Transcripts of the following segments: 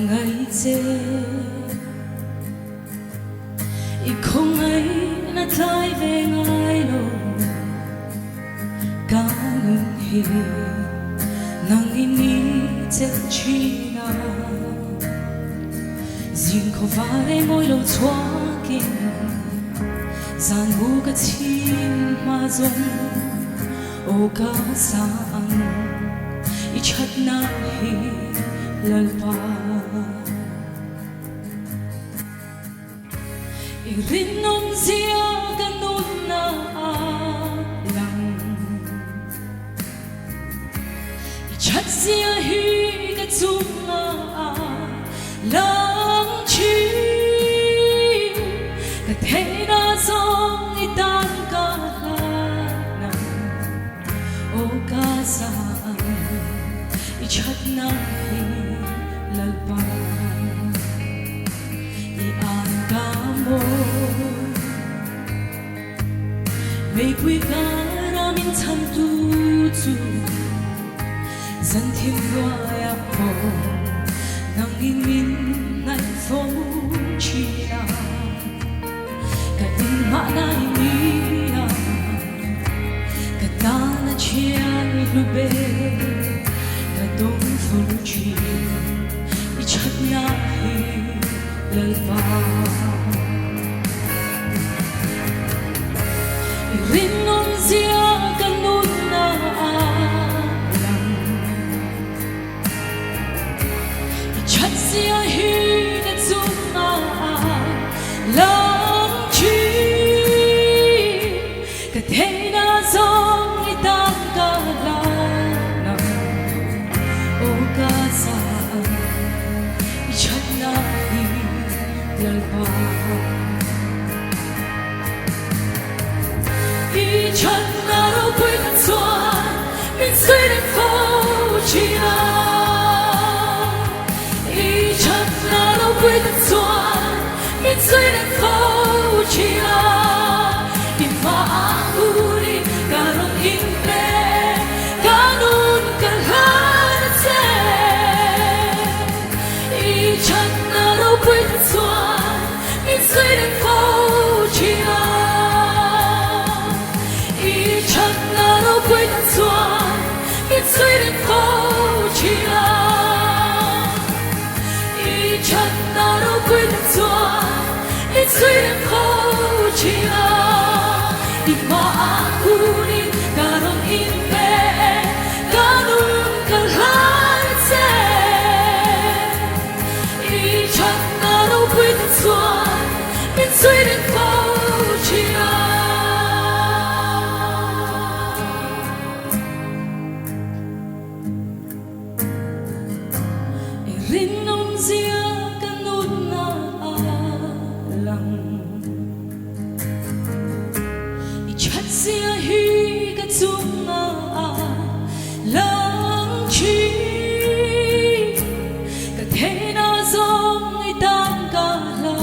ngày dễ ý không ấy là thay về ngay đâu cả ngừng hi nàng ini chết chi na riêng có vai môi lâu xóa kia gian bu cả chim hoa rung ô ca sang ý chặt na hi lalpa ý rin nông zia ganun na lang ý chặt zia hi cái chung lang chi cái thế na song ý tan cả na ô ca sang ý chặt na hi lalpa i an ka mo mấy quý ca ra min tham tu chu dân thiên hoa ya ho nang in min nai fo chi na ka in ma na ni na ka ta na chia lu be ka dong fo chi i chat na hi lalpa rin nong zia ganun na lang i chat zia hi na chung lang chi ka the na zong i tan ka la na o ka sa i chat na hi lalpa ý chân na đâu quên thân xoan mình suy đến phố chi na ý chân na đâu quên thân xoan mình suy đến phố chi na đi mà uri cả rong in pe cả nun cả lan se ý chân na đâu quên thân xoan mình suy đến phố chi na quên thân xoan biết suy đến phố chi la ý chân ta đâu quên thân xoan biết suy đến phố chi la đi mà cu đi cả rong in pe cả nun cả lan se ý chân ta đâu quên thân xoan biết suy đến phố chi la rin nong zia ganun na lang i chat zia hi ka chung lang chi ka the na zong i tan ka la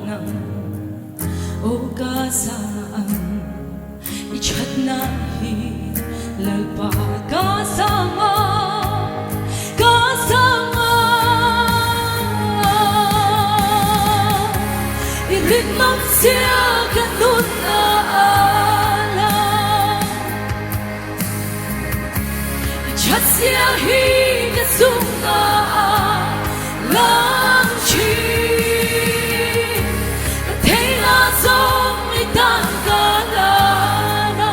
na o ka sang i chat na hi lalpa ka sang rin nong zia ganun na lang i chat zia hi ka chung lang chi ka the na zong i tan ka la na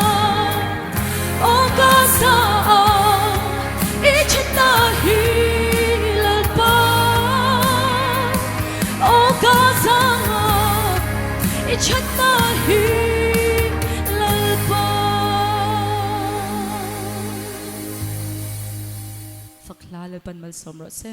o ka sa i chat na hi lalpa o ka sa i chat na hi lalpa fakla lalpan mal somro se